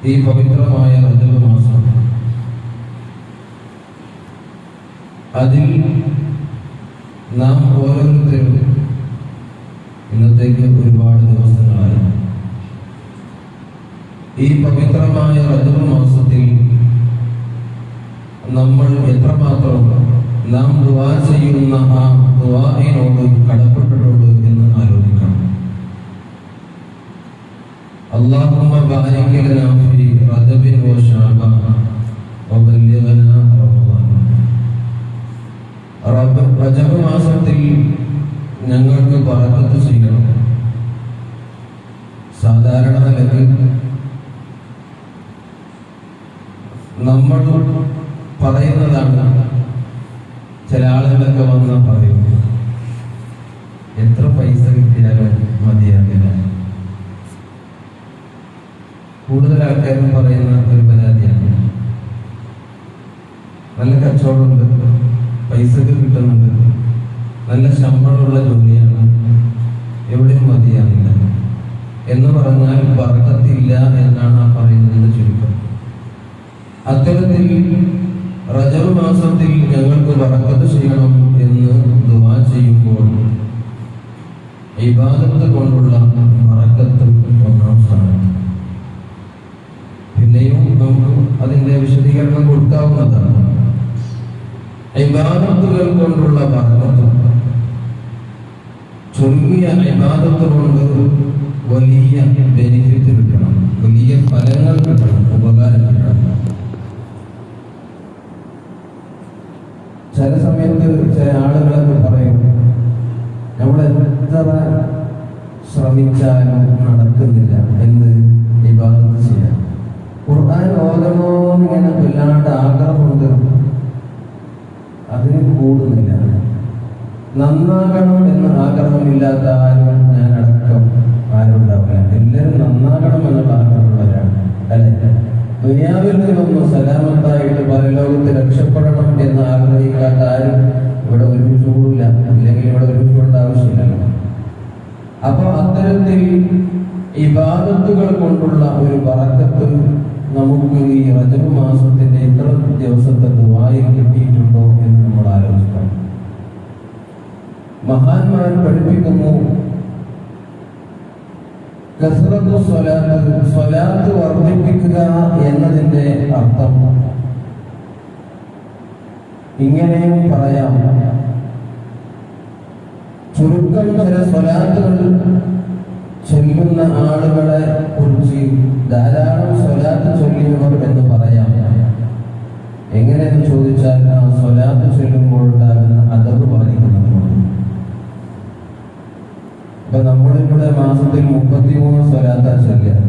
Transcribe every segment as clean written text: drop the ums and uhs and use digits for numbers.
ഈ പവിത്രമായ റജബ് മാസം, അതിൽ നാം ഓരോരുത്തരും ഇന്നത്തേക്ക് ഒരുപാട് ദിവസങ്ങളായി ഈ പവിത്രമായ റജബ് മാസത്തിൽ നമ്മൾ എത്രമാത്രം നാം ദുആ ചെയ്യുന്ന ആ ദുആഇനോട് കടപ്പെട്ടിട്ടുണ്ട് എന്ന് ആലോചിക്കണം. അല്ലാഹുമ്മ ബാരിക് ലനാ ഫീ റജബിൻ വ ശഅബാൻ വബല്ലിഗ്നാ റമളാൻ. റജബ് മാസത്തിൽ ഞങ്ങൾക്ക് ബറക്കത്ത് ചെയ്യണം. സാധാരണ നിലയ്ക്ക് നമ്മൾ പറയുന്നതാണ്, ചില ആളുകളൊക്കെ വന്ന് പറയും, എത്ര പൈസ കിട്ടിയാലും മതിയാകില്ല. കൂടുതൽ ആൾക്കാരും പറയുന്ന ഒരു പരാതിയാണ്, നല്ല കച്ചവടമുണ്ട്, പൈസക്ക് കിട്ടുന്നുണ്ട്, നല്ല ശമ്പളമുള്ള ജോലിയാണ്, എവിടെയും മതിയാകില്ല എന്ന് പറഞ്ഞാൽ ബർക്കത്തില്ല എന്നാണ് ആ പറയുന്നതിന്റെ ചുരുക്കം. അത്തരത്തിൽ റജബ് മാസത്തിൽ ഞങ്ങൾക്ക് ബർക്കത്ത് ചെയ്യണം എന്ന് ദുആ ചെയ്യുമ്പോൾ ഇബാദത്ത് കൊണ്ടുള്ള ബർക്കത്ത് ഒന്നാം സ്ഥാനത്ത്. പിന്നെയും നമുക്ക് അതിന്റെ വിശദീകരണം കൊടുക്കാവുന്നതാണ്. ഇബാദത്തുകൾ കൊണ്ടുള്ള ബർക്കത്ത്, ചൊല്ലിയ ഇബാദത്ത് കൊണ്ട് വലിയ ബെനിഫിറ്റ് കിട്ടണം, വലിയ ഫലങ്ങൾ കിട്ടണം, ഉപകാരം കിട്ടണം. ചില സമയത്ത് ചില ആളുകളൊക്കെ പറയും, നമ്മൾ എത്ര ശ്രമിച്ചാലും നടക്കുന്നില്ല എന്ത് ഇബാദത്ത് ചെയ്യാൻ. ഖുർആൻ ഓതണോന്ന് ഇങ്ങനെ വല്ലാണ്ട് ആഗ്രഹമുണ്ട്, അതിന് കൂടുന്നില്ല. നന്നാകണം എന്ന് ആഗ്രഹമില്ലാത്ത ആരും ഞാൻ അടക്കം ആരും ഉണ്ടാവില്ല. എല്ലാവരും നന്നാകണം എന്നുള്ള ആഗ്രഹമുള്ളവരാണ്, അല്ലെ? ദുനിയാവിൽ നിന്നൊന്നും സലാമത്തായിട്ട് പരലോകത്ത് രക്ഷപ്പെടണം എന്ന് ആഗ്രഹിക്കാത്ത ആരും ഇവിടെ ഒരുമിച്ച് കൂടില്ല, അല്ലെങ്കിൽ ഇവിടെ ഒരുമിച്ചുകൊണ്ട ആവശ്യമില്ലല്ലോ. അപ്പൊ അത്തരത്തിൽ ഇബാദത്തുകൾ കൊണ്ടുള്ള ഒരു ബറക്കത്ത് നമുക്ക് ഈ റജബ് മാസത്തിന്റെ ഇത്ര ദിവസത്തെ ദുആയിൽ കിട്ടിയിട്ടുണ്ടോ എന്ന് നമ്മൾ ആലോചിക്കണം. മഹാന്മാർ പഠിപ്പിക്കുന്നു, കസ്റത്തു സ്വലാത്ത്, സ്വലാത്ത് വർദ്ധിപ്പിക്കുക എന്നതിന്റെ അർത്ഥം ഇങ്ങനെയും പറയാം. ചുരുക്കം ചില സ്വലാത്തുകൾ ചൊല്ലുന്ന ആളുകളെ കുറിച്ച് ധാരാളം സ്വലാത്ത് ചൊല്ലിയവർ എന്ന് പറയാം. എങ്ങനെയെന്ന് ചോദിച്ചാൽ ആ സ്വലാത്ത് ചൊല്ലുമ്പോൾ ഉണ്ടാകുന്ന അദബ് പാലിക്കുന്നതുകൊണ്ട്. അപ്പൊ നമ്മളിവിടെ മാസത്തിൽ 33 സ്വലാത്താ ചൊല്ലുക.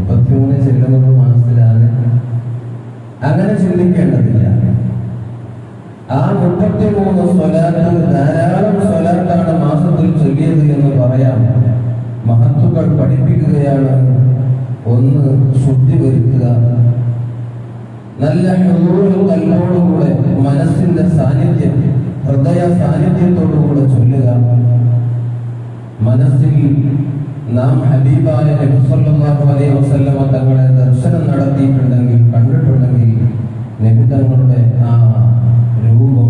33 ചെല്ലുന്നത് മാസത്തിലാണ്, അങ്ങനെ ചിന്തിക്കേണ്ടതില്ല. ആ 33 സ്വലാത്ത് ധാരാളം സ്വലാത്താണ് മാസത്തിൽ ചൊല്ലിയത് എന്ന് പറയാം. മഹത്തുക്കൾ പഠിപ്പിക്കുകയാണ്, ഒന്ന് ശുദ്ധി വരുത്തുക, നല്ല കല്ലോടുകൂടെ മനസ്സിന്റെ സാന്നിധ്യം, ഹൃദയ സാന്നിധ്യത്തോടുകൂടെ ചൊല്ലുക. മനസ്സിൽ നാം ഹബീബായ നബി സല്ലല്ലാഹു അലൈഹി വസല്ലമ തങ്ങളെ ദർശനം നടത്തിയിട്ടുണ്ടെങ്കിൽ, കണ്ടിട്ടുണ്ടെങ്കിൽ, നബി തങ്ങളുടെ ആ രൂപം,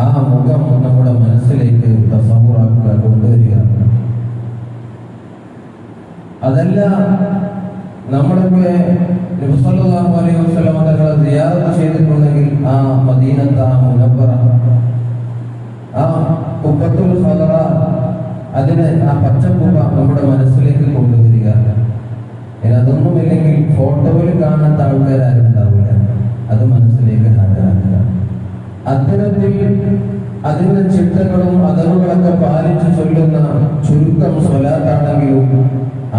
ആ മുഖം നമ്മുടെ മനസ്സിലേക്ക് തസവ്വുറാക്കുക, കൊണ്ടുവരിക. അതല്ല, നമ്മളൊക്കെ നബി സല്ലല്ലാഹു അലൈഹി വസല്ലമ തങ്ങളെ സിയാറത്ത് ചെയ്തിട്ടുണ്ടെങ്കിൽ ആ മദീനത്ത്, ആ മുനവ്വറ, ആ ഖുബ്ബത്തുൽ ഖദറ, അതിന് ആ പച്ചക്കുബ നമ്മുടെ മനസ്സിലേക്ക് കൊണ്ടുവരിക. അതൊന്നുമില്ലെങ്കിൽ ഫോട്ടോയിൽ കാണാത്ത ആൾക്കാരും ഉണ്ടാവില്ല, അത് മനസ്സിലേക്ക് ഹാജരാക്കുക. അത്തരത്തിൽ അതിന്റെ ചിട്ടകളും അതറുകളൊക്കെ പാലിച്ച് ചൊല്ലുന്ന ചുരുക്കം സ്വലാത്താണെങ്കിലും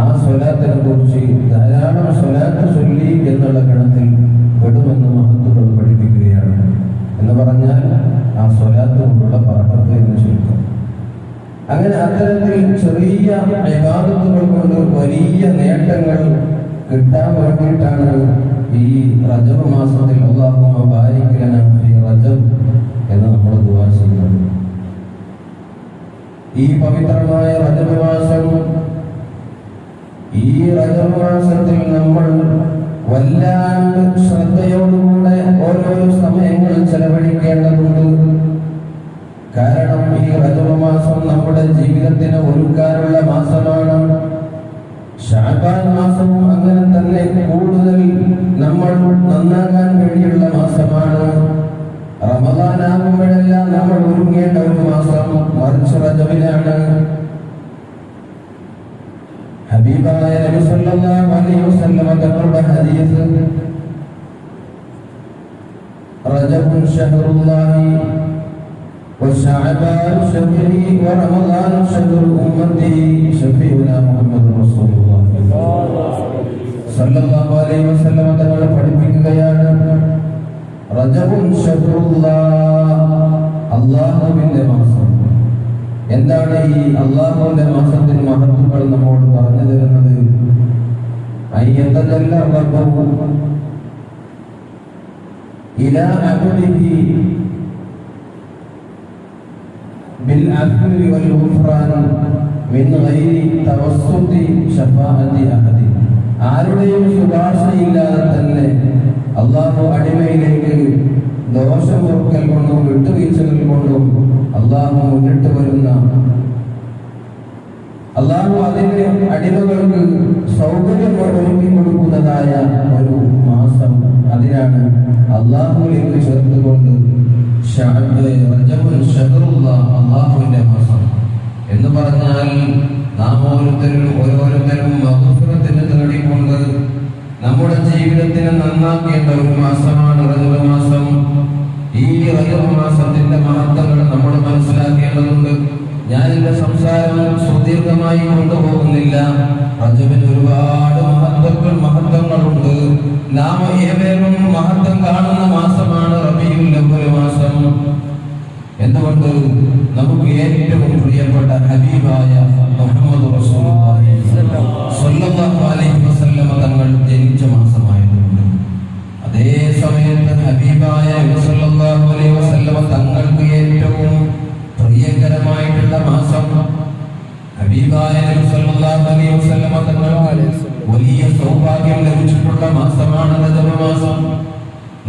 ആ സ്വലാത്തിനെ കുറിച്ച് ധാരാളം സ്വലാത്ത് ചൊല്ലി എന്നുള്ള ഗണത്തിൽ പെടുമെന്ന് മഹത്തുക്കൾ പഠിപ്പിക്കുകയാണ്. എന്ന് പറഞ്ഞാൽ ആ സ്വലാത്ത് കൊണ്ടുള്ള ബറക്കത്ത് എന്ന് ചുരുക്കം. അങ്ങനെ അത്തരത്തിൽ ചെറിയ ഇബാദത്തുകൾ കൊണ്ട് വലിയ നേട്ടങ്ങൾ കിട്ടാൻ വേണ്ടിയിട്ടാണ് ഈ റജബ് മാസത്തിൽ അല്ലാഹുമ്മ ബാരിക് ലനാ ഫീ റജബ് എന്ന് നമ്മൾ ദുആ ചെയ്യുന്നത്. ഈ പവിത്രമായ റജബ് മാസം, ഈ റജബ് മാസത്തിൽ നമ്മൾ വല്ലാണ്ട് ശ്രദ്ധയോടുകൂടെ ഓരോരോ സമയങ്ങൾ ചെലവഴിക്കേണ്ടതുണ്ട്. കാരണം ഈ റജബ് മാസം നമ്മുടെ ജീവിതത്തിന് ഒരുക്കാനുള്ള മാസമാണ്. ശഅബാൻ മാസവും അങ്ങനെ തന്നെ കൂടുതൽ നമ്മൾ നന്നാകാൻ വേണ്ടിയുള്ള മാസമാണ്. റമദാനാകുമ്പോഴെല്ലാം നമ്മൾ ഒരുങ്ങേണ്ട ഒരു മാസം മറിച്ച് റജബിലാണ്. ഹബീബായ നബി സല്ലല്ലാഹു അലൈഹി വസല്ലം തങ്ങളുടെ ഹദീസ് റജബുൻ ശഹറുല്ലാഹി വശഅബാൻ ശഹ്രി വറമദാൻ ശഹ്റു ഉമ്മത്തി ശഫീഉനാ മുഹമ്മദുർ റസൂലുള്ളാഹി സല്ലല്ലാഹു അലൈഹി വസല്ലം തങ്ങൾ പഠിപ്പിക്കുകയാണ്, റജബുൻ ശഹ്റുല്ലാഹ്, അല്ലാഹുവിന്റെ മാസം. എന്താണ് ഈ അല്ലാഹുവിന്റെ മാസത്തിന് മഹത്വങ്ങൾ നമ്മോട് പറഞ്ഞു തരുന്നത്? അയ്യതജല്ല റബ്ബു ഇലാ അബ്ദിഹി ബിൽ അഫ്വി വൽ ഗുഫ്റാൻ മിൻ ഗൈരി തവസ്സുതി ശഫാഅത്തി അഹദി. ആരുടെയും ശുപാർശയില്ലാതെ തന്നെ അല്ലാഹു അടിമയിലേക്ക് ദോഷം പൊറുക്കൽ കൊണ്ടും വിട്ടുവീഴ്ചകൾ കൊണ്ടും അല്ലാഹു മുന്നിട്ട് വരുന്ന, അല്ലാഹു അതിന്റെ അടിമകൾക്ക് സൗകര്യം ഒരുക്കി കൊടുക്കുന്നതായ ഒരു മാസം. അതിനാണ് അല്ലാഹുവിലേക്ക് ചേർത്തുകൊണ്ട് റജബുൻ ശഹറുല്ലാഹ്, അല്ലാഹുവിന്റെ മാസം എന്ന് പറഞ്ഞാൽ നാം ഓരോരുത്തരും മഗ്ഫിറത്തിനെ തേടിക്കൊണ്ട് നമ്മുടെ ജീവിതത്തിനെ നന്നാക്കേണ്ട ഒരു മാസമാണ് റജബ് മാസം. ഈ റജബ് മാസത്തിന്റെ മഹത്വങ്ങൾ നമ്മൾ മനസ്സിലാക്കേണ്ടതുണ്ട്. ഞാൻ എന്റെ സംസാരം സുദീർഘമായി കൊണ്ടുപോകുന്നില്ല. റജബിന് ഒരുപാട് മഹത്വങ്ങളുണ്ട്. നാം ഏവരും മഹത്വം കാണുന്ന മാസമാണ് റബീഉൽ അവ്വൽ മാസം. എന്തുകൊണ്ട്? നമുക്ക് ഏറ്റവും പ്രിയപ്പെട്ട ഹബീബായ മുഹമ്മദ് റസൂലുള്ളാഹി സ്വല്ലല്ലാഹു അലൈഹി വസല്ലം തങ്ങൾ ജനിച്ച മാസമായതുകൊണ്ട്. അതേ സമയത്ത് ഹബീബായ സ്വല്ലല്ലാഹു അലൈഹി വസല്ലം തങ്ങൾക്ക് ഏറ്റവും പ്രിയകരമായിട്ടുള്ള മാസം, ഹബീബായ സ്വല്ലല്ലാഹു അലൈഹി വസല്ലം തങ്ങൾക്ക് വലിയ സൗഭാഗ്യം ലഭിച്ചിട്ടുള്ള മാസമാണ് റജബ് മാസം.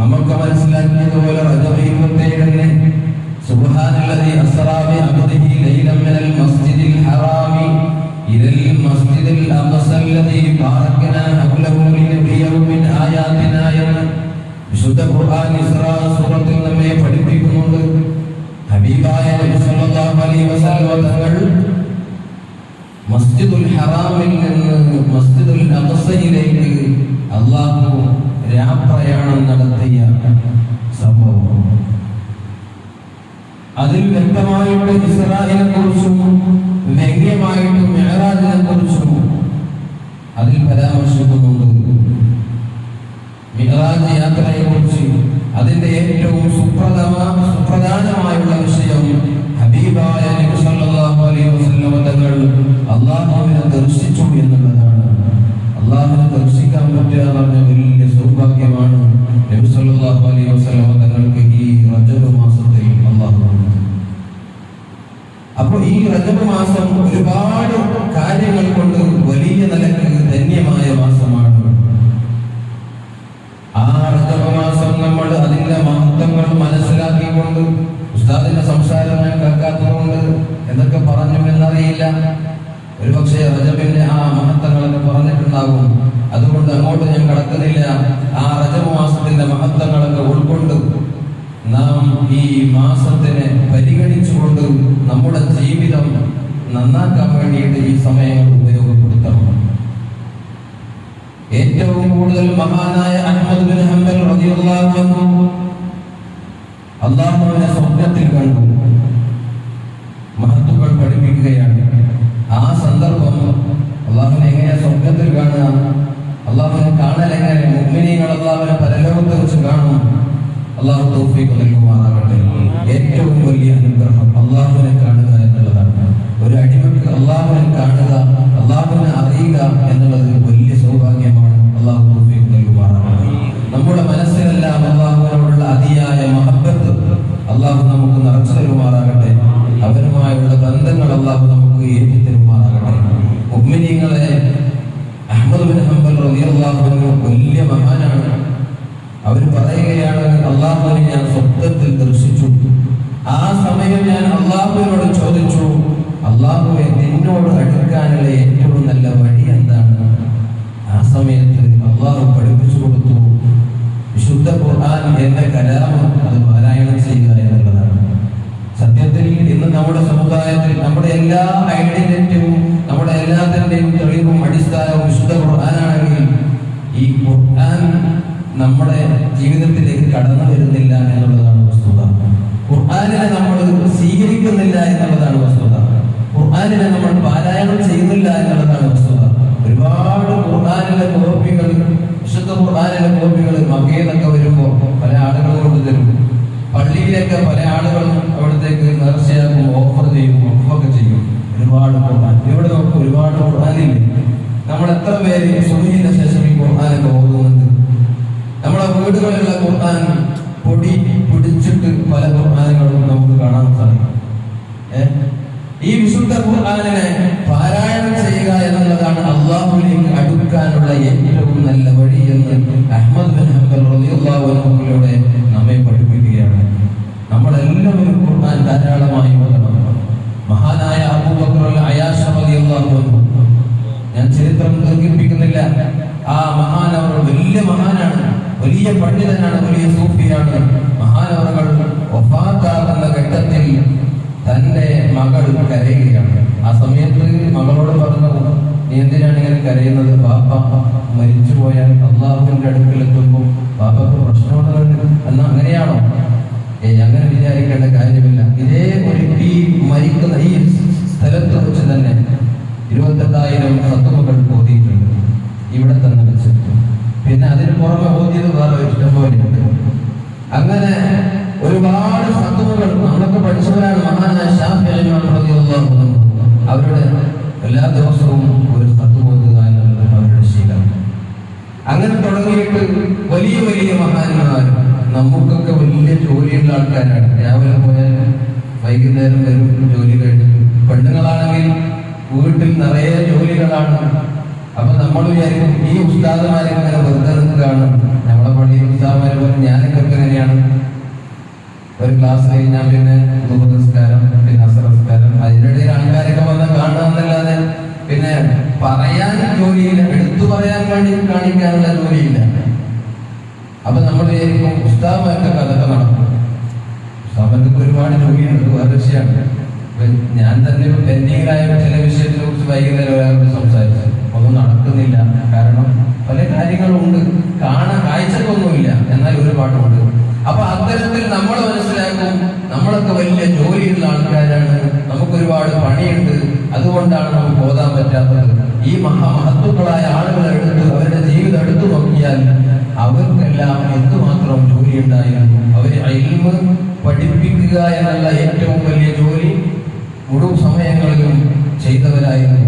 നമുക്ക് മനസ്സിലാക്കിയതുപോലെ റജബ് 27 സുബ്ഹാനല്ലദീ അസ്റാ ബി അബ്ദിഹി ലൈലൻ മിനൽ മസ്ജിദിൽ ഹറാമി ഇലൽ മസ്ജിദിൽ അഖ്സ അല്ലദീ ബാറക്നാ ഹൗലഹു ലിനബിയഹു മിൻ ആയാതിനാ എന്ന് വിശുദ്ധ ഖുർആൻ ഇസ്റാ സൂറത്തിൽ നമ്മെ പഠിപ്പിക്കുന്നുണ്ട്. ഹബീബായ നബി സല്ലല്ലാഹു അലൈഹി വസല്ലം തങ്ങൾ മസ്ജിദുൽ ഹറാമിൽ നിന്ന് മസ്ജിദുൽ അഖ്സയിലേക്ക് അല്ലാഹു രാപ്രയാണം നടത്തിയ സംഭവം. അതിൽ വ്യക്തമായിട്ട് ഇസ്രായിനെ കുറിച്ചും വ്യംഗ്യമായിട്ട് മിഅ്റാജിനെ കുറിച്ചും അതിൽ പരാമർശിക്കുന്നുണ്ട്. മിഅ്റാജ് യാത്രയെ കുറിച്ച് അതിന്റെ ഏറ്റവും സുപ്രധാനമായുള്ള വിഷയം ഹബീബായ നബി സല്ലല്ലാഹു അലൈഹി വസല്ലം തങ്ങൾ അല്ലാഹുവിനെ ദർശിച്ചു എന്നുള്ളതാണ്. അല്ലാഹുവിനെ ദർശിക്കാൻ പറ്റുക എന്ന് പറഞ്ഞാൽ വലിയ സൗഭാഗ്യമാണ്. നബി സല്ലല്ലാഹു അലൈഹി വസല്ലം തങ്ങൾക്ക് ഈ റജബ് മാസത്തിൽ അല്ലാഹു. അപ്പോൾ ഈ റജബ് മാസം ഒരുപാട് കാര്യങ്ങൾ കൊണ്ട് വലിയ നിലക്ക് ധന്യമായ മാസമാണ്. ആ റജബ് മാസം നമ്മൾ അതിന്റെ മഹത്വങ്ങൾ മനസ്സിലാക്കിക്കൊണ്ട്, ഉസ്താദിന്റെ സംസാരം ഞാൻ കേൾക്കാത്തതുകൊണ്ട് എന്തൊക്കെ പറഞ്ഞു എന്നറിയില്ല. ഒരുപക്ഷെ റജബിന്റെ ആ മഹത്വങ്ങളൊക്കെ പറഞ്ഞിട്ടുണ്ടാകും. അതുകൊണ്ട് അങ്ങോട്ട് ഞാൻ കടക്കുന്നില്ല. ആ റജബ് മാസത്തിന്റെ മഹത്വങ്ങളൊക്കെ ഉൾക്കൊണ്ട് നാം ഈ മാസത്തിനെ പരിഗണിച്ചുകൊണ്ട് നമ്മുടെ ജീവിതം നന്നാക്കാൻ വേണ്ടിയിട്ട് ഈ സമയങ്ങൾ ഉപയോഗപ്പെടുത്തണം. ഏറ്റവും കൂടുതൽ മഹാനായ അഹ്മദ് ബിൻ ഹംബൽ റളിയല്ലാഹു അൻഹു അല്ലാഹുവിനെ സ്വപ്നത്തിൽ കണ്ടു. മഹത്തുക്കൾ പഠിപ്പിക്കുകയാണ്, ആ സന്ദർഭം അല്ലാഹുവിനെ എങ്ങനെ സ്വപ്നത്തിൽ കാണുക, അല്ലാഹുവിനെ കാണൽ എങ്ങനെ, മുഅ്മിനീങ്ങൾ അല്ലാഹുവിനെ പരലോകത്ത് വെച്ച് കാണും. അല്ലാഹു തൗഫീഖ് നൽകുമാറാകട്ടെ. ഏറ്റവും വലിയ അനുഗ്രഹം അല്ലാഹുവിനെ കാണുക എന്നുള്ളതാണ്. ഒരു അടിമക്ക് അല്ലാഹുവിനെ കാണുക, അല്ലാഹുവിനെ അറിയുക എന്നുള്ളത് വലിയ സൗഭാഗ്യമാണ്. അല്ലാഹു തൗഫീഖ് നൽകുമാറാകട്ടെ. നമ്മുടെ മനസ്സിലെല്ലാം അല്ലാഹുവിനോടുള്ള അതിയായ മഹബ്ബത്ത് അല്ലാഹു നമുക്ക് നിറച്ചു തരുമാറാകട്ടെ. അവരുമായുള്ള ബന്ധങ്ങൾ അല്ലാഹു നമുക്ക് ഏറ്റി തരുമാറാകട്ടെ. മുഅ്മിനീങ്ങളെ, അഹ്മദ് ബിൻ ഹംബൽ റളിയല്ലാഹു അൻഹു വലിയ മഹാനാണ്. അവർ പറയുകയാണ്, അള്ളാഹുവിനെ ഞാൻ സ്വപ്നത്തിൽ ദർശിച്ചു. ആ സമയം ഞാൻ അള്ളാഹുവിനോട് ചോദിച്ചു, അള്ളാഹുവെ, നിന്നോട് അടുക്കാനുള്ള ഏറ്റവും നല്ല വഴി എന്താണ്? ആ സമയത്ത് അള്ളാഹു പഠിപ്പിച്ചു കൊടുത്തു, വിശുദ്ധ ഖുർആൻ എന്ന കലാമം അത് പാരായണം ചെയ്യുക എന്നുള്ളതാണ്. സത്യത്തിൽ ഇന്ന് നമ്മുടെ സമുദായത്തിൽ നമ്മുടെ എല്ലാ ഐഡന്റിറ്റിയും നമ്മുടെ എല്ലാത്തിന്റെയും തെളിവും അടിസ്ഥാനവും വിശുദ്ധ ഖുർആനാണെങ്കിൽ ഈ ഖുർആൻ നമ്മുടെ ജീവിതത്തിലേക്ക് കടന്നു വരുന്നില്ല എന്നുള്ളതാണ് വസ്തുത. ഖുർആനിനെ നമ്മൾ സ്വീകരിക്കുന്നില്ല എന്നുള്ളതാണ് വസ്തുത. ഖുർആനിനെ നമ്മൾ പാരായണം ചെയ്യുന്നില്ല എന്നുള്ളതാണ് വസ്തുത. ഒരുപാട് ഖുർആനിലെ കോപ്പികൾ, വിശുദ്ധ ഖുർആനിലെ കോപ്പികൾ മക്കയിലൊക്കെ വരുമ്പോൾ പല ആളുകളും കൊണ്ടുതരും. പള്ളിയിലൊക്കെ പല ആളുകളും അവിടത്തേക്ക് നേർച്ചയാക്കും, ഓഫർ ചെയ്യും, ഒഫൊക്കെ ചെയ്യും. ഒരുപാട് ഖുർആൻ ഇവിടെ നമുക്ക് ഒരുപാട് ഖുർആനില്ലേ. നമ്മൾ എത്ര പേര് സുബഹിന്റെ ശേഷം ഈ ഖുർആനൊക്കെ ഓതുന്നുണ്ട്? നമ്മളെ വീടുകളിലുള്ള ഖുർആൻ പൊടി പിടിച്ചിട്ട് പല ഖുർആനുകളും നമുക്ക് കാണാൻ സാധിക്കും. ഈ വിശുദ്ധ ഖുർആനിനെ പാരായണം ചെയ്യുക എന്നുള്ളതാണ് അള്ളാഹുവിലേക്ക് അടുക്കാനുള്ള ഏറ്റവും നല്ല വഴി എന്ന് അഹ്മദ് ബിൻ ഹംബൽ റളിയല്ലാഹു അൻഹുവിലൂടെ നമ്മെ പഠിപ്പിക്കുകയാണ്. നമ്മളെല്ലാവരും ഖുർആൻ ധാരാളമായി ഓതണം. മഹാനായ അബൂബക്കർ അയ്യാശ് റളിയല്ലാഹു അൻഹു, ഞാൻ ചരിത്രം ദീർഘിപ്പിക്കുന്നില്ല, ആ മഹാനവർ വലിയ മഹാനാണ്, വലിയ പണ്ഡിതനാണ്, വലിയ സൂഫിയാണ്. മഹാനവറുകൾ വഫാത്താകുന്ന ഘട്ടത്തിൽ തന്റെ മകൾ കരയുകയാണ്. ആ സമയത്ത് മകളോട് പറഞ്ഞു, നീ എന്തിനാണ് ഇങ്ങനെ കരയുന്നത്? പാപ്പ മരിച്ചു പോയാൽ അള്ളാഹുവിന്റെ അടുക്കലെത്തുമ്പോൾ പാപ്പക്ക് പ്രശ്നമുണ്ട് എന്നാ അങ്ങനെയാണോ? അങ്ങനെ വിചാരിക്കേണ്ട കാര്യമില്ല. ഈ മരിക്കുന്ന ഈ സ്ഥലത്ത് വെച്ച് തന്നെ 28,000 ഖത്മുകൾ ഓതിയിട്ടുണ്ട് ഇവിടെ തന്നെ വെച്ചിട്ട്. പിന്നെ അതിന് പുറമെ ഓതിയത് വേറെ ഇഷ്ടംപോലെയുണ്ട്. അങ്ങനെ ഒരുപാട് ഖത്മുകൾ നമ്മളൊക്കെ പഠിച്ചവരാണ്. മഹാനായ ശാഫിഈ ഇമാം റളിയല്ലാഹു അൻഹു അവരുടെ എല്ലാ ദിവസവും ഒരു ഖത്മ ഓതുക എന്നുള്ളത് അവരുടെ ശീലം. അങ്ങനെ തുടങ്ങിയിട്ട് വലിയ വലിയ മഹാന്മാർ, നമുക്കൊക്കെ വലിയ ജോലിയുള്ള ആൾക്കാരാണ്. രാവിലെ പോയാൽ വൈകുന്നേരം വരും ജോലി കഴിഞ്ഞിട്ട്. പെണ്ണുങ്ങളാണെങ്കിൽ വീട്ടിൽ നിറയെ ജോലികളാണ്. അപ്പൊ നമ്മൾ വിചാരിക്കും ഈ ഉസ്താദുമാരെ ഇങ്ങനെ വെറുതെ നിൽക്കുകയാണ്. നമ്മളെ പള്ളിയിൽ ഉസ്താദുമാരെ പോലെ ഞാനൊക്കെ എങ്ങനെയാണ്, ഒരു ക്ലാസ് കഴിഞ്ഞാൽ പിന്നെ ദുഹർ നിസ്കാരം, പിന്നെ അസർ നിസ്കാരം, അതിനിടയിൽ ആൾക്കാരൊക്കെ വന്ന് കാണാമെന്നല്ലാതെ പിന്നെ പറയാൻ ജോലിയില്ല, എടുത്തു പറയാൻ വേണ്ടി കാണിക്കാനുള്ള ജോലിയില്ല. അപ്പൊ നമ്മൾ വിചാരിക്കും ഉസ്താദുമാർക്കൊക്കെ അതൊക്കെ നടക്കും. ഉസ്താദുമാർക്ക് ഒരുപാട് ജോലിയുണ്ട്, വേറെ വിഷയമാണ്. ഞാൻ തന്നെ പെൻഡിങ്ങിലായ ചില വിഷയത്തിനെ കുറിച്ച് വൈകുന്നേരം ഒരാളോട് സംസാരിച്ചു, ഒന്നും നടക്കുന്നില്ല. കാരണം പല കാര്യങ്ങളുണ്ട്, കാഴ്ചക്കൊന്നുമില്ല, എന്നാൽ ഒരുപാടുണ്ട്. അപ്പൊ അത്തരത്തിൽ നമ്മൾ മനസ്സിലാക്കും, നമ്മളൊക്കെ വലിയ ജോലിയുള്ള ആൾക്കാരാണ്, നമുക്കൊരുപാട് പണിയുണ്ട്, അതുകൊണ്ടാണ് നമുക്ക് ഓതാൻ പറ്റാത്തത്. ഈ മഹാമഹത്വങ്ങളായ ആളുകളെ എടുത്ത് അവരുടെ ജീവിതം എടുത്തു നോക്കിയാൽ അവർക്കെല്ലാം എന്തുമാത്രം ജോലി ഉണ്ടായിരുന്നു. അവര് ഇൽമ് പഠിപ്പിക്കുക എന്നുള്ള ഏറ്റവും വലിയ ജോലി മുഴുവൻ സമയങ്ങളിലും ചെയ്തവരായിരുന്നു.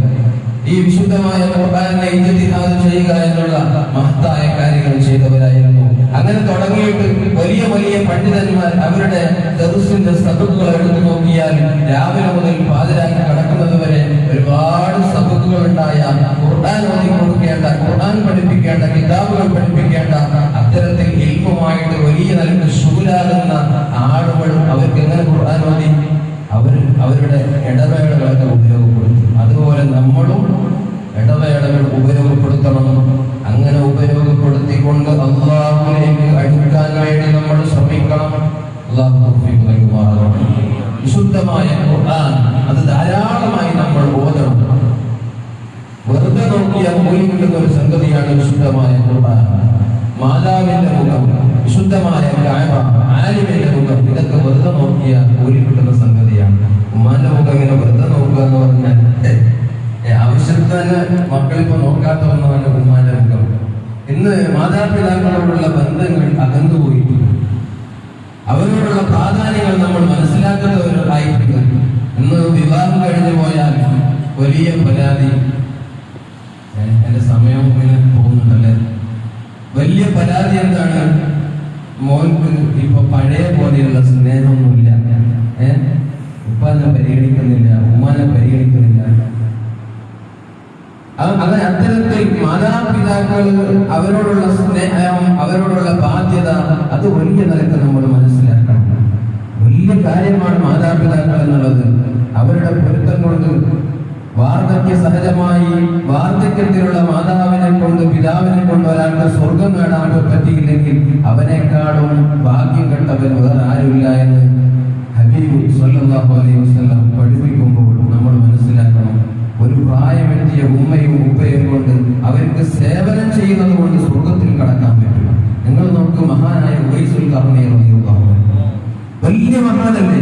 ഈ വിശുദ്ധമായ ഖുർആനിനെ ഇജ്തിഹാദ് ചെയ്യുക എന്നുള്ള മഹത്തായ കാര്യങ്ങൾ ചെയ്തവരായിരുന്നു. അങ്ങനെ തുടങ്ങിയിട്ട് വലിയ വലിയ പണ്ഡിതന്മാർ അവരുടെ ദർസിന്റെ സബക്കുകൾ എടുത്തു നോക്കിയാൽ രാവിലെ മുതൽ പാതിരാക്കി കടക്കുന്നത് വരെ ഒരുപാട് സബക്കുകൾ ഉണ്ടായ, ഖുർആൻ ഓതി കൊടുക്കേണ്ട, ഖുർആൻ പഠിപ്പിക്കേണ്ട, കിതാബുകൾ പഠിപ്പിക്കേണ്ട, അത്തരത്തിൽ ഇൽമുമായിട്ട് വലിയ നിലക്ക് ശൂലാകുന്ന ആളുകൾ അവർക്ക് എങ്ങനെ ഖുർആൻ ഓതി? അവരുടെ ഇടവേളകളൊക്കെ ഉപയോഗപ്പെടുത്തും. അതുപോലെ നമ്മളും ഇടവേളകൾ ഉപയോഗപ്പെടുത്തണം. അങ്ങനെ ഉപയോഗപ്പെടുത്തിക്കൊണ്ട് അല്ലാഹുവിലേക്ക് അടുക്കാൻ വേണ്ടി നമ്മൾ ശ്രമിക്കണം. അല്ലാഹു തൗഫീഖ് നൽകുമാറാകട്ടെ. വിശുദ്ധമായ ഖുർആൻ അത് ധാരാളമായി നമ്മൾ ഓതണം. വെറുതെ നോക്കിയാൽ പോയി കിട്ടുന്ന ഒരു സംഗതിയാണ് വിശുദ്ധമായ ഖുർആൻ. മാതാവിന്റെ മുഖം, വിശുദ്ധമായ കഅബ, ആലിമിന്റെ മുഖം, ഇതൊക്കെ വെറുതെ നോക്കിയാൽ പോയി കിട്ടുന്ന സംഗതിയാണ്. ഉമ്മാന്റെ മുഖം ഇങ്ങനെ വെറുതെ നോക്കുക എന്ന് പറഞ്ഞാൽ ആവശ്യത്തിന് തന്നെ മക്കളിപ്പോ നോക്കാത്ത ഒന്നാണ് ഉമ്മാന്റെ മുഖം. ഇന്ന് മാതാപിതാക്കളോടുള്ള ബന്ധങ്ങൾ അകന്നുപോയിട്ടുണ്ട്. അവരോടുള്ള പ്രാധാന്യങ്ങൾ നമ്മൾ മനസ്സിലാക്കുന്നവരായിട്ടുണ്ട്. ഇന്ന് വിവാഹം കഴിഞ്ഞു പോയാൽ വലിയ പരാതി. എന്റെ സമയം ഇങ്ങനെ പോകുന്നുണ്ടല്ലേ. വലിയ പരാതി എന്താണ്? മോൾക്ക് ഇപ്പൊ പഴയ പോലെയുള്ള സ്നേഹമൊന്നുമില്ല. ഉപ്പാനെ പരിഗണിക്കുന്നില്ല, ഉമ്മാനെ പരിഗണിക്കുന്നില്ല. അത്തരത്തിൽ മാതാപിതാക്കൾ അവരോടുള്ള സ്നേഹം, അവരോടുള്ള ബാധ്യത അത് വലിയ നിലക്ക് നമ്മൾ മനസ്സിലാക്കണം. വലിയ കാര്യമാണ് മാതാപിതാക്കൾ എന്നുള്ളത്. അവരുടെ പൊരുത്തം കൊണ്ട് വാർദ്ധക്യ സഹജമായി വാർദ്ധക്യത്തിലുള്ള മാതാവിനെ കൊണ്ട് പിതാവിനെ കൊണ്ട് ഒരാൾക്ക് സ്വർഗം നേടാൻ പറ്റിയില്ലെങ്കിൽ അവനേക്കാളും ഭാഗ്യം കെട്ടവൻ വേറെ ആരുമില്ല എന്ന് ഹബീബ് സല്ലല്ലാഹു അലൈഹി വസല്ലം പഠിപ്പിക്കുമ്പോൾ നമ്മൾ മനസ്സിലാക്കണം. ഒരു പ്രായമെത്തിയ ഉമ്മയും ഉപ്പയും കൊണ്ട് അവർക്ക് സേവനം ചെയ്യുന്നത് കൊണ്ട് സ്വർഗത്തിൽ കടക്കാൻ പറ്റും. നിങ്ങൾ നോക്ക്, മഹാനായ ഉവൈസുൽ ഖർനി റളിയല്ലാഹു അൻഹു വലിയ മഹാനല്ലേ.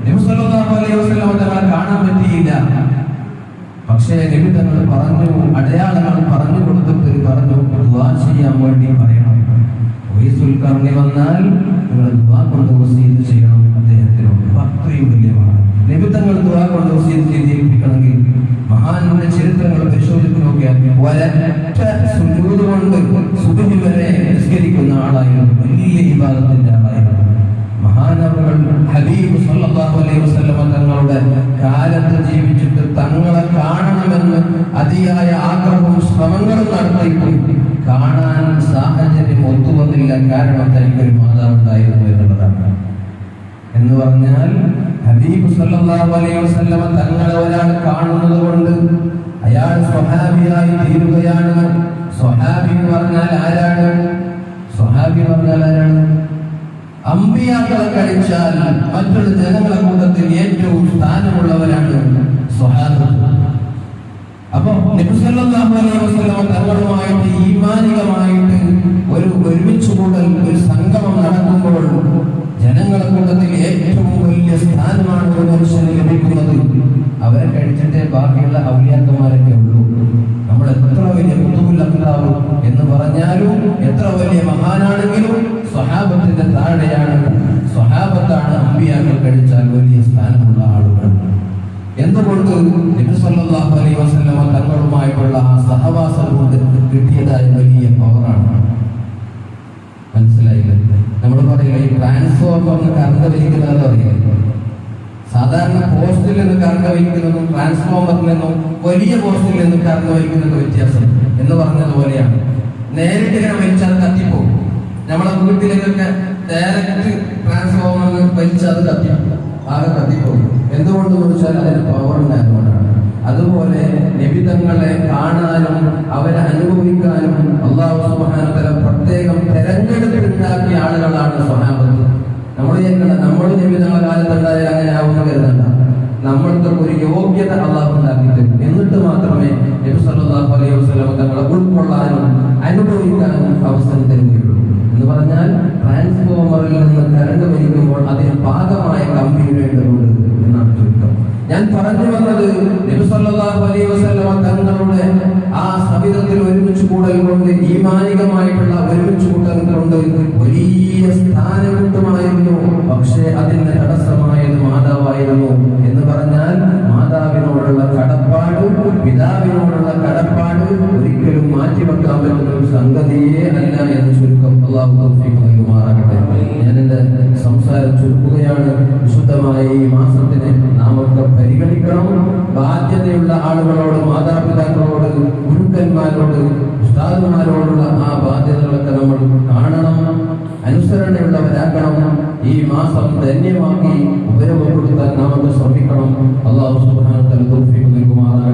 നബി സല്ലല്ലാഹു അലൈഹി വസല്ലം തങ്ങളെ കാണാൻ പറ്റിയില്ല. പക്ഷേ നബി തങ്ങൾ പറഞ്ഞു, അടയാളങ്ങൾ പറഞ്ഞു കൊടുത്തിട്ട് പറഞ്ഞു, ദുആ ചെയ്യാൻ വേണ്ടി പറയണം. ഉവൈസുൽ ഖർനി വന്നാൽ നിങ്ങൾ ദുആ കൊണ്ട് വസീയത്ത് ചെയ്യണം അദ്ദേഹത്തിനോട്. അത്രയും വലിയ മഹാൻ. നബി തങ്ങൾ ദുആ കൊണ്ട് വസീയത്ത് ചെയ്തിരിക്കണമെങ്കിൽ മഹാന്റെ ചരിത്രങ്ങൾ പരിശോധിച്ച് നോക്കിയാൽ ഒരൊറ്റ സുജൂദ് കൊണ്ട് സുബ്ഹി വരെ നിസ്കരിക്കുന്ന ആളായിരുന്നു. വലിയ ഇബാദത്തിന്റെ ആളായിരുന്നു. മഹാനവറുകൾ ഹബീബ് സല്ലല്ലാഹു അലൈഹി വസല്ലം തങ്ങളുടെ കാലത്ത് ജീവിച്ചിട്ട് തങ്ങളെ കാണണമെന്ന് അതിയായ ആഗ്രഹവും ശ്രമങ്ങളും നടത്തിയിട്ടും കാണാൻ സാഹചര്യം ഒത്തുവന്നില്ല. കാരണം തനിക്കൊരു മാതാവുണ്ടായിരുന്നു എന്നുള്ളതാണ്. എന്ന് പറഞ്ഞാൽ ഹബീബ് സല്ലല്ലാഹു അലൈഹി വസല്ലം തങ്ങളെ ഒരാൾ കാണുന്നത് കൊണ്ട് അയാൾ സ്വഹാബിയായി തീരുകയാണ്. സ്വഹാബി എന്ന് പറഞ്ഞാൽ ആരാണ്? സ്വഹാബി എന്ന് പറഞ്ഞാൽ ആരാണ്? അമ്പിയാക്കളെ കഴിച്ചാൽ മറ്റുള്ള ജനങ്ങളെ കൂട്ടത്തിൽ ഏറ്റവും സ്ഥാനമുള്ളവരാണ് സ്വഹാബത്ത്. അപ്പൊ നബി സല്ലല്ലാഹു അലൈഹി വസല്ലം തങ്ങളുമായിട്ട് ഈമാനികമായിട്ട് ഒരു ഒരുമിച്ച് കൂടൽ, ഒരു സംഗമം നടക്കുമ്പോൾ ജനങ്ങളെ കൂട്ടത്തിൽ ഏറ്റവും വലിയ സ്ഥാനമാണ് ഒരു മനുഷ്യന് ലഭിക്കുന്നത്. അവരെ കഴിച്ചിട്ടേ ബാക്കിയുള്ള ഔലിയാക്കന്മാരൊക്കെ ഉള്ളൂ. നമ്മൾ എത്ര വലിയ ഖുതുബുൽ അഖ്താബ് എന്ന് പറഞ്ഞാലും എത്ര വലിയ മഹാനാണെങ്കിലും സ്വഹാബത്തിന്റെ താഴെയാണ്. സ്വഹാബത്താണ് അമ്പിയാക്കൾ കഴിച്ചാൽ വലിയ സ്ഥാനമുള്ള ആളുകൾ. എന്തുകൊണ്ട്? നബി സല്ലല്ലാഹു അലൈഹി വസല്ലം തങ്ങളുമായിട്ടുള്ള ആ സഹവാസം കൊണ്ട് കിട്ടിയതായ വലിയ പവറാണ്. മനസ്സിലായില്ലേ? നമ്മൾ പറയില്ല ഈ ട്രാൻസ്ഫോമറിന് കറണ്ട് വലിക്കുന്നത് പറയില്ല. സാധാരണ പോസ്റ്റിൽ നിന്ന് കറണ്ട് വലിക്കുന്നതും ട്രാൻസ്ഫോമറിൽ നിന്നും വലിയ പോസ്റ്റിൽ നിന്ന് കറണ്ട് വലിക്കുന്നത് വ്യത്യാസം എന്ന് പറഞ്ഞതുപോലെയാണ്. നേരിട്ട് ഇങ്ങനെ വലിച്ചാൽ കത്തിപ്പോകും. നമ്മളെ വീട്ടിലേക്കൊക്കെ ഡയറക്റ്റ് ട്രാൻസ്ഫോമറിൽ വലിച്ചാൽ അത് ആകെ കത്തിപ്പോകും. എന്തുകൊണ്ട് ചോദിച്ചാൽ അതിന് പവർ ഉണ്ടായതുകൊണ്ടാണ്. അതുപോലെ നബി തങ്ങളെ കാണാനും അവരെ അനുഭവിക്കാനും അല്ലാഹു സുബ്ഹാനഹു വ തആല പ്രത്യേകം തെരഞ്ഞെടുത്തുണ്ടാക്കിയ ആളുകളാണ് സ്വഹാബത്ത്. നമ്മൾ നബി തങ്ങളെ കാലത്തുണ്ടായാൽ അങ്ങനെ ആവുന്ന കരുതണ്ട. നമ്മൾക്ക് ഒരു യോഗ്യത അല്ലാഹു ഉണ്ടാക്കിയിട്ട് എന്നിട്ട് മാത്രമേ നബി സല്ലല്ലാഹു അലൈഹി വസല്ലം തങ്ങളെ ഉൾക്കൊള്ളാനും അനുഭവിക്കാനും അവസരം തരുകയുള്ളൂ. എന്ന് പറഞ്ഞാൽ ട്രാൻസ്ഫോമറിൽ നിന്ന് കറണ്ട് വലിക്കുമ്പോൾ അതിന് പാകമായ കമ്പി ഇടേണ്ടതുണ്ട് എന്നാണ് ചുരുക്കം. ഞാൻ പറഞ്ഞു വന്നത് നബി സല്ലല്ലാഹു അലൈഹി വസല്ലം തങ്ങളുടെ ആ സവിധത്തിൽ ഒരുമിച്ച് കൂടൽ കൊണ്ട്, ഈമാനികമായിട്ടുള്ള ഒരുമിച്ച് കൂട്ടൽ കൊണ്ട് വലിയ സ്ഥാനം കിട്ടുമായിരുന്നു. പക്ഷേ അതിന് തടസ്സമായത് മാതാവായിരുന്നു. എന്ന് പറഞ്ഞാൽ മാതാവിനോടുള്ള കടപ്പാട്, പിതാവിനോടുള്ള കടപ്പാട് ഒരിക്കലും മാറ്റിവെക്കാൻ പറ്റുന്ന ഒരു സംഗതിയേ അല്ല എന്ന് ചുരുക്കം. അല്ലാഹു തൗഫീഖ് നൽകുമാറാകട്ടെ. ഞാൻ എന്റെ സംസാരം ചുരുക്കുകയാണ്. വിശുദ്ധമായ ഈ മാസത്തിനെ നാം ഒക്കെ പരിഗണിക്കണം. ബാധ്യതയുള്ള ആളുകളോട്, മാതാപിതാക്കളോട്, ഗുരുക്കന്മാരോട്, ഉസ്താദുമാരോടുള്ള ആ ബാധ്യതകളൊക്കെ നമ്മൾ കാണണം, അനുസരണയുള്ളവരാക്കണം. ഈ മാസം ധന്യമാക്കി